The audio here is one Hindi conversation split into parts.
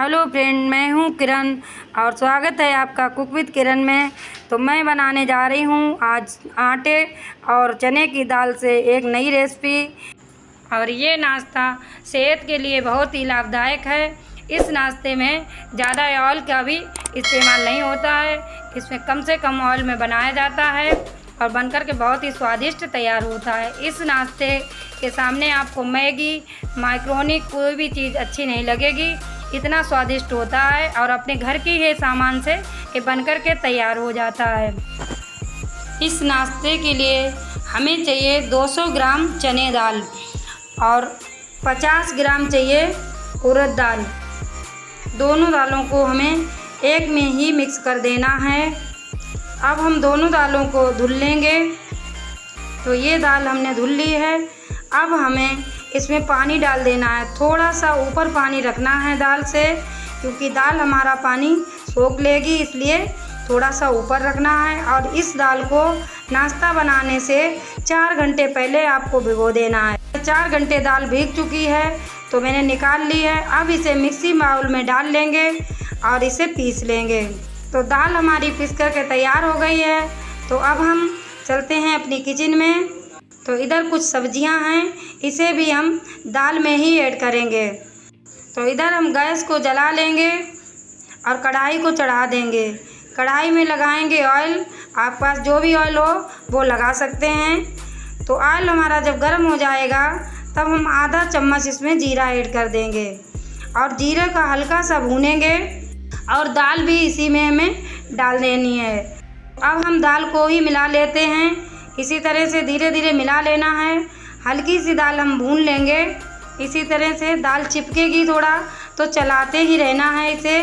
हेलो फ्रेंड, मैं हूं किरण और स्वागत है आपका कुक विद किरण में। तो मैं बनाने जा रही हूं आज आटे और चने की दाल से एक नई रेसिपी। और ये नाश्ता सेहत के लिए बहुत ही लाभदायक है। इस नाश्ते में ज़्यादा ऑयल का भी इस्तेमाल नहीं होता है। इसमें कम से कम ऑयल में बनाया जाता है और बनकर के बहुत ही स्वादिष्ट तैयार होता है। इस नाश्ते के सामने आपको मैगी, मैक्रोनी कोई भी चीज़ अच्छी नहीं लगेगी, इतना स्वादिष्ट होता है और अपने घर की ही सामान से ये बनकर के तैयार हो जाता है। इस नाश्ते के लिए हमें चाहिए 200 ग्राम चने दाल और 50 ग्राम चाहिए उड़द दाल। दोनों दालों को हमें एक में ही मिक्स कर देना है। अब हम दोनों दालों को धुल लेंगे। तो ये दाल हमने धुल ली है। अब हमें इसमें पानी डाल देना है। थोड़ा सा ऊपर पानी रखना है दाल से, क्योंकि दाल हमारा पानी सोख लेगी, इसलिए थोड़ा सा ऊपर रखना है। और इस दाल को नाश्ता बनाने से 4 घंटे पहले आपको भिगो देना है। 4 घंटे दाल भीग चुकी है तो मैंने निकाल ली है। अब इसे मिक्सी बाउल में डाल लेंगे और इसे पीस लेंगे। तो दाल हमारी पीस करके तैयार हो गई है। तो अब हम चलते हैं अपनी किचन में। तो इधर कुछ सब्जियां हैं, इसे भी हम दाल में ही ऐड करेंगे। तो इधर हम गैस को जला लेंगे और कढ़ाई को चढ़ा देंगे। कढ़ाई में लगाएंगे ऑयल। आप पास जो भी ऑयल हो वो लगा सकते हैं। तो ऑयल हमारा जब गर्म हो जाएगा तब हम आधा चम्मच इसमें जीरा ऐड कर देंगे और जीरे का हल्का सा भूनेंगे और दाल भी इसी में हमें डाल देनी है। अब हम दाल को ही मिला लेते हैं। इसी तरह से धीरे धीरे मिला लेना है। हल्की सी दाल हम भून लेंगे। इसी तरह से दाल चिपकेगी थोड़ा, तो चलाते ही रहना है इसे।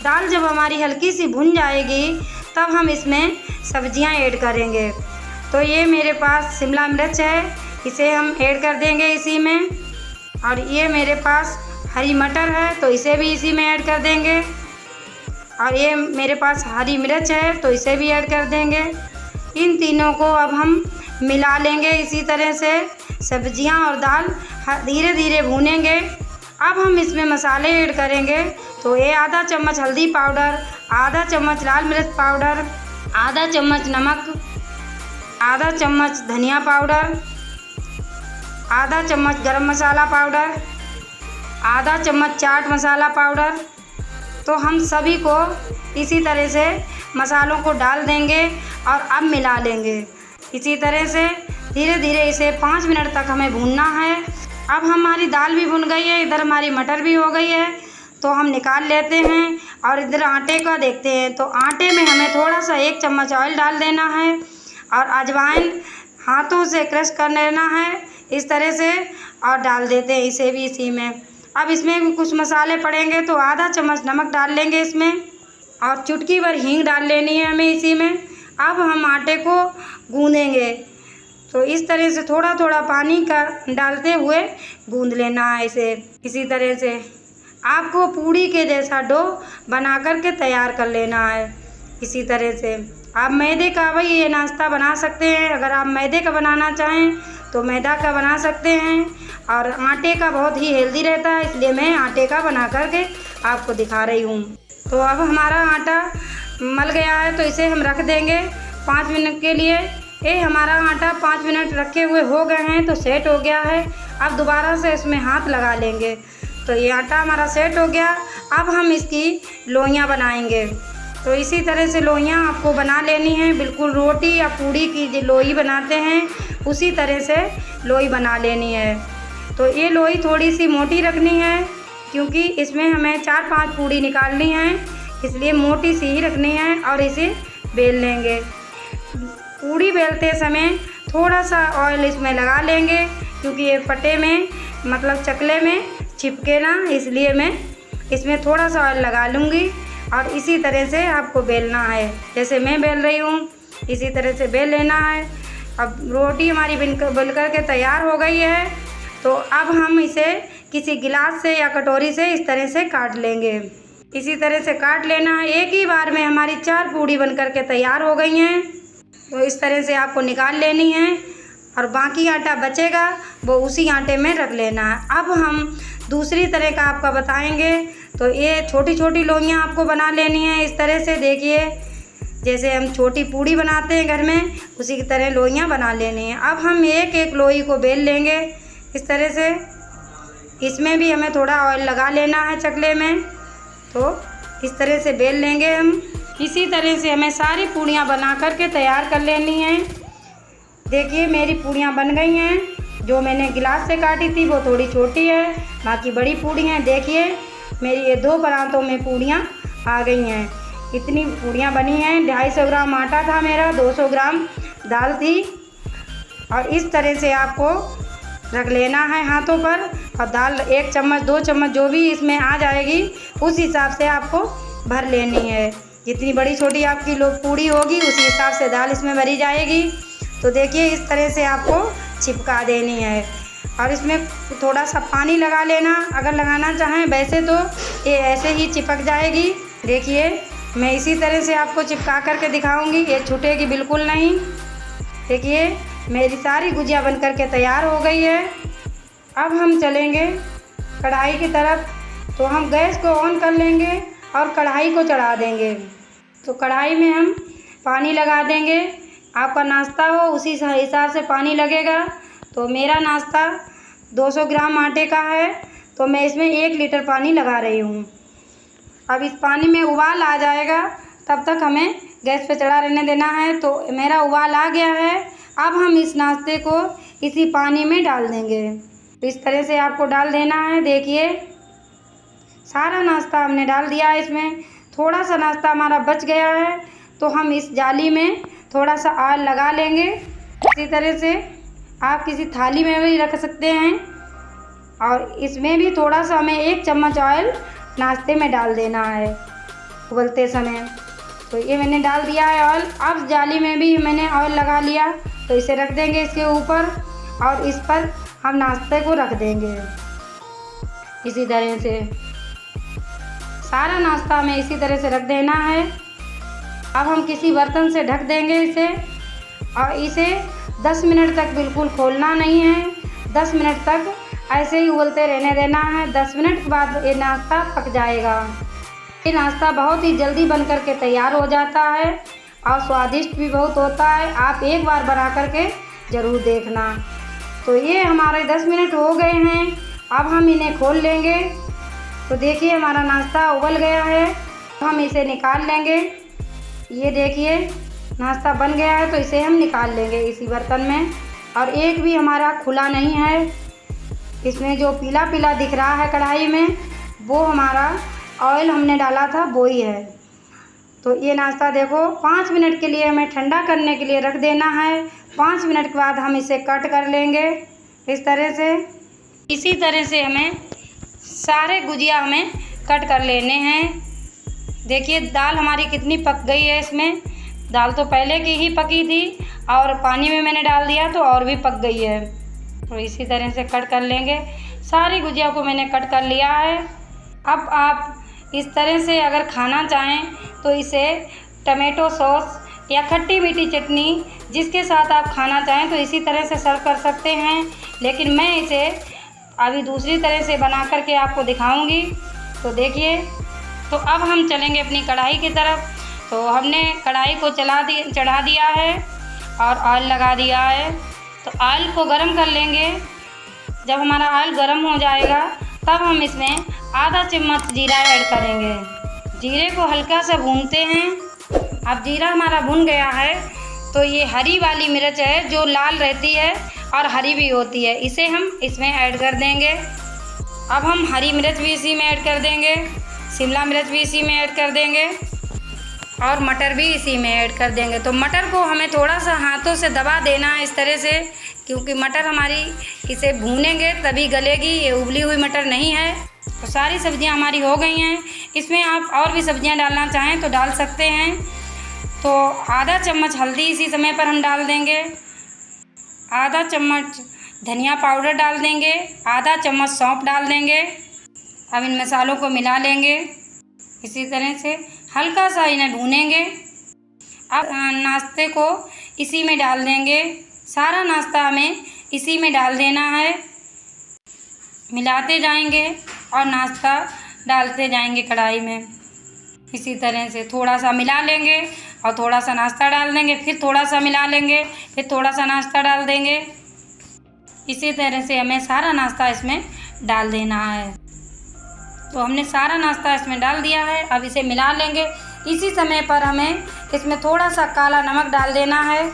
दाल जब हमारी हल्की सी भुन जाएगी तब हम इसमें सब्जियां ऐड करेंगे। तो ये मेरे पास शिमला मिर्च है, इसे हम ऐड कर देंगे इसी में। और ये मेरे पास हरी मटर है तो इसे भी इसी में ऐड कर देंगे। और ये मेरे पास हरी मिर्च है तो इसे भी ऐड कर देंगे। इन तीनों को अब हम मिला लेंगे। इसी तरह से सब्जियां और दाल धीरे धीरे भूनेंगे। अब हम इसमें मसाले ऐड करेंगे। तो ये आधा चम्मच हल्दी पाउडर, आधा चम्मच लाल मिर्च पाउडर, आधा चम्मच नमक, आधा चम्मच धनिया पाउडर, आधा चम्मच गरम मसाला पाउडर, आधा चम्मच चाट मसाला पाउडर। तो हम सभी को इसी तरह से मसालों को डाल देंगे और अब मिला लेंगे। इसी तरह से धीरे धीरे इसे 5 मिनट तक हमें भूनना है। अब हमारी दाल भी भुन गई है, इधर हमारी मटर भी हो गई है। तो हम निकाल लेते हैं और इधर आटे का देखते हैं। तो आटे में हमें थोड़ा सा 1 चम्मच ऑयल डाल देना है और अजवाइन हाथों से क्रश कर लेना है इस तरह से और डाल देते हैं इसे भी इसी में। अब इसमें भी कुछ मसाले पड़ेंगे तो आधा चम्मच नमक डाल लेंगे इसमें और चुटकी भर हींग डाल लेनी है हमें इसी में। अब हम आटे को गूँधेंगे। तो इस तरह से थोड़ा थोड़ा पानी का डालते हुए गूँध लेना है इसे। इसी तरह से आपको पूड़ी के जैसा डो बना कर के तैयार कर लेना है। इसी तरह से आप मैदे का भाई ये नाश्ता बना सकते हैं। अगर आप मैदे का बनाना चाहें तो मैदा का बना सकते हैं। और आटे का बहुत ही हेल्दी रहता है, इसलिए मैं आटे का बना कर के आपको दिखा रही हूँ। तो अब हमारा आटा मल गया है तो इसे हम रख देंगे 5 मिनट के लिए। ये हमारा आटा 5 मिनट रखे हुए हो गए हैं तो सेट हो गया है। अब दोबारा से इसमें हाथ लगा लेंगे। तो ये आटा हमारा सेट हो गया। अब हम इसकी लोइयाँ बनाएंगे। तो इसी तरह से लोइयाँ आपको बना लेनी है। बिल्कुल रोटी या पूड़ी की जो लोई बनाते हैं उसी तरह से लोई बना लेनी है। तो ये लोई थोड़ी सी मोटी रखनी है, क्योंकि इसमें हमें 4-5 पूड़ी निकालनी है, इसलिए मोटी सी ही रखनी है। और इसे बेल लेंगे। पूड़ी बेलते समय थोड़ा सा ऑयल इसमें लगा लेंगे, क्योंकि ये पटे में मतलब चकले में चिपके ना, इसलिए मैं इसमें थोड़ा सा ऑयल लगा लूँगी। और इसी तरह से आपको बेलना है, जैसे मैं बेल रही हूँ इसी तरह से बेल लेना है। अब रोटी हमारी बेल कर के तैयार हो गई है। तो अब हम इसे किसी गिलास से या कटोरी से इस तरह से काट लेंगे। इसी तरह से काट लेना है। एक ही बार में हमारी 4 पूड़ी बन कर के तैयार हो गई हैं। तो इस तरह से आपको निकाल लेनी है और बाकी आटा बचेगा वो उसी आटे में रख लेना है। अब हम दूसरी तरह का आपका बताएंगे। तो ये छोटी छोटी लोइयाँ आपको बना लेनी है इस तरह से। देखिए जैसे हम छोटी पूड़ी बनाते हैं घर में, उसी की तरह लोइयाँ बना लेनी है। अब हम एक एक लोई को बेल लेंगे इस तरह से। इसमें भी हमें थोड़ा ऑयल लगा लेना है चकले में। तो इस तरह से बेल लेंगे हम। इसी तरह से हमें सारी पूड़ियाँ बना करके तैयार कर लेनी हैं। देखिए मेरी पूड़ियाँ बन गई हैं। जो मैंने गिलास से काटी थी वो थोड़ी छोटी है, बाकी बड़ी पूड़ी हैं। देखिए मेरी ये 2 परांठों में पूड़ियाँ आ गई हैं। इतनी पूड़ियाँ बनी हैं। 250 ग्राम आटा था मेरा, 200 ग्राम दाल थी। और इस तरह से आपको रख लेना है हाथों पर। और दाल 1 चम्मच 2 चम्मच जो भी इसमें आ जाएगी उस हिसाब से आपको भर लेनी है। जितनी बड़ी छोटी आपकी पूड़ी होगी उसी हिसाब से दाल इसमें भरी जाएगी। तो देखिए इस तरह से आपको चिपका देनी है। और इसमें थोड़ा सा पानी लगा लेना अगर लगाना चाहें, वैसे तो ये ऐसे ही चिपक जाएगी। देखिए मैं इसी तरह से आपको चिपका करके दिखाऊंगी, ये छूटेगी बिल्कुल नहीं। देखिए मेरी सारी गुजिया बन करके तैयार हो गई है। अब हम चलेंगे कढ़ाई की तरफ। तो हम गैस को ऑन कर लेंगे और कढ़ाई को चढ़ा देंगे। तो कढ़ाई में हम पानी लगा देंगे। आपका नाश्ता हो उसी हिसाब से पानी लगेगा। तो मेरा नाश्ता 200 ग्राम आटे का है, तो मैं इसमें 1 लीटर पानी लगा रही हूँ। अब इस पानी में उबाल आ जाएगा, तब तक हमें गैस पे चढ़ा रहने देना है। तो मेरा उबाल आ गया है। अब हम इस नाश्ते को इसी पानी में डाल देंगे। तो इस तरह से आपको डाल देना है। देखिए सारा नाश्ता हमने डाल दिया है इसमें। थोड़ा सा नाश्ता हमारा बच गया है, तो हम इस जाली में थोड़ा सा ऑयल लगा लेंगे। इसी तरह से आप किसी थाली में भी रख सकते हैं। और इसमें भी थोड़ा सा हमें 1 चम्मच ऑयल नाश्ते में डाल देना है उबलते समय। तो ये मैंने डाल दिया है ऑयल। अब जाली में भी मैंने ऑयल लगा लिया, तो इसे रख देंगे इसके ऊपर और इस पर हम नाश्ते को रख देंगे। इसी तरह से सारा नाश्ता हमें इसी तरह से रख देना है। अब हम किसी बर्तन से ढक देंगे इसे और इसे 10 मिनट तक बिल्कुल खोलना नहीं है। 10 मिनट तक ऐसे ही उबलते रहने देना है। 10 मिनट के बाद ये नाश्ता पक जाएगा। ये नाश्ता बहुत ही जल्दी बन करके तैयार हो जाता है और स्वादिष्ट भी बहुत होता है। आप एक बार बना करके ज़रूर देखना। तो ये हमारे 10 मिनट हो गए हैं। अब हम इन्हें खोल लेंगे। तो देखिए हमारा नाश्ता उबल गया है। हम इसे निकाल लेंगे। ये देखिए नाश्ता बन गया है, तो इसे हम निकाल लेंगे इसी बर्तन में। और एक भी हमारा खुला नहीं है। इसमें जो पीला पीला दिख रहा है कढ़ाई में, वो हमारा ऑयल हमने डाला था वो ही है। तो ये नाश्ता देखो 5 मिनट के लिए हमें ठंडा करने के लिए रख देना है। 5 मिनट के बाद हम इसे कट कर लेंगे इस तरह से। इसी तरह से हमें सारे गुजिया हमें कट कर लेने हैं। देखिए दाल हमारी कितनी पक गई है। इसमें दाल तो पहले की ही पकी थी और पानी में मैंने डाल दिया तो और भी पक गई है। तो इसी तरह से कट कर लेंगे। सारी गुजिया को मैंने कट कर लिया है। अब आप इस तरह से अगर खाना चाहें तो इसे टमेटो सॉस या खट्टी मीठी चटनी जिसके साथ आप खाना चाहें तो इसी तरह से सर्व कर सकते हैं। लेकिन मैं इसे अभी दूसरी तरह से बना करके आपको दिखाऊंगी। तो देखिए, तो अब हम चलेंगे अपनी कढ़ाई की तरफ। तो हमने कढ़ाई को चढ़ा दिया है और ऑयल लगा दिया है। तो ऑयल को गरम कर लेंगे। जब हमारा ऑयल गरम हो जाएगा तब हम इसमें आधा चम्मच जीरा ऐड करेंगे। जीरे को हल्का सा भूनते हैं। अब जीरा हमारा भुन गया है तो ये हरी वाली मिर्च है जो लाल रहती है और हरी भी होती है, इसे हम इसमें ऐड कर देंगे। अब हम हरी मिर्च भी इसी में ऐड कर देंगे, शिमला मिर्च भी इसी में ऐड कर देंगे और मटर भी इसी में ऐड कर देंगे। तो मटर को हमें थोड़ा सा हाथों से दबा देना है इस तरह से, क्योंकि मटर हमारी इसे भूनेंगे तभी गलेगी, ये उबली हुई मटर नहीं है। तो सारी सब्जियां हमारी हो गई हैं। इसमें आप और भी सब्जियां डालना चाहें तो डाल सकते हैं। तो आधा चम्मच हल्दी इसी समय पर हम डाल देंगे, आधा चम्मच धनिया पाउडर डाल देंगे, आधा चम्मच सौंफ डाल देंगे। अब इन मसालों को मिला लेंगे। इसी तरह से हल्का सा इन्हें भूनेंगे। अब नाश्ते को इसी में डाल देंगे। सारा नाश्ता हमें इसी में डाल देना है। मिलाते जाएंगे और नाश्ता डालते जाएंगे कढ़ाई में। इसी तरह से थोड़ा सा मिला लेंगे और थोड़ा सा नाश्ता डाल देंगे, फिर थोड़ा सा मिला लेंगे, फिर थोड़ा सा नाश्ता डाल देंगे। इसी तरह से हमें सारा नाश्ता इसमें डाल देना है। तो हमने सारा नाश्ता इसमें डाल दिया है। अब इसे मिला लेंगे। इसी समय पर हमें इसमें थोड़ा सा काला नमक डाल देना है।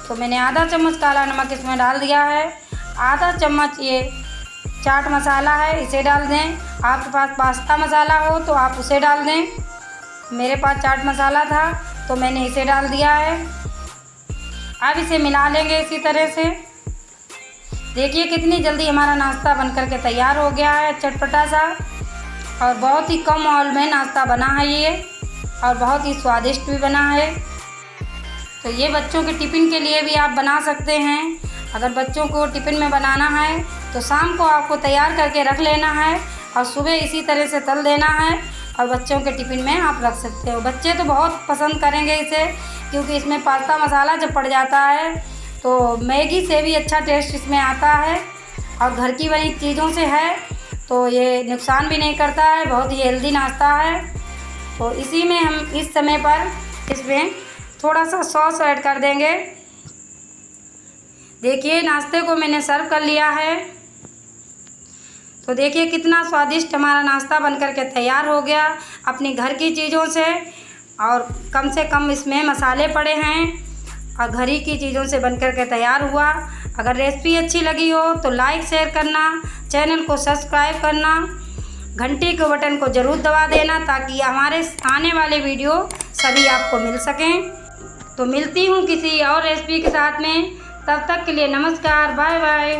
तो मैंने आधा चम्मच काला नमक इसमें डाल दिया है। आधा चम्मच ये चाट मसाला है, इसे डाल दें। आपके पास पास्ता मसाला हो तो आप उसे डाल दें। मेरे पास चाट मसाला था तो मैंने इसे डाल दिया है। अब इसे मिला लेंगे इसी तरह से। देखिए कितनी जल्दी हमारा नाश्ता बनकर के तैयार हो गया है, चटपटा सा, और बहुत ही कम ऑयल में नाश्ता बना है ये, और बहुत ही स्वादिष्ट भी बना है। तो ये बच्चों के टिफ़िन के लिए भी आप बना सकते हैं। अगर बच्चों को टिफ़िन में बनाना है तो शाम को आपको तैयार करके रख लेना है और सुबह इसी तरह से तल देना है और बच्चों के टिफ़िन में आप रख सकते हो। बच्चे तो बहुत पसंद करेंगे इसे, क्योंकि इसमें पास्ता मसाला जब पड़ जाता है तो मैगी से भी अच्छा टेस्ट इसमें आता है, और घर की बनी चीज़ों से है तो ये नुकसान भी नहीं करता है, बहुत ही हेल्दी नाश्ता है। तो इसी में हम इस समय पर इसमें थोड़ा सा सॉस ऐड कर देंगे। देखिए नाश्ते को मैंने सर्व कर लिया है। तो देखिए कितना स्वादिष्ट हमारा नाश्ता बनकर के तैयार हो गया अपनी घर की चीज़ों से, और कम से कम इसमें मसाले पड़े हैं और घर ही की चीज़ों से बनकर के तैयार हुआ। अगर रेसिपी अच्छी लगी हो तो लाइक शेयर करना, चैनल को सब्सक्राइब करना, घंटी के बटन को ज़रूर दबा देना ताकि हमारे आने वाले वीडियो सभी आपको मिल सकें। तो मिलती हूँ किसी और रेसिपी के साथ में, तब तक के लिए नमस्कार, बाय बाय।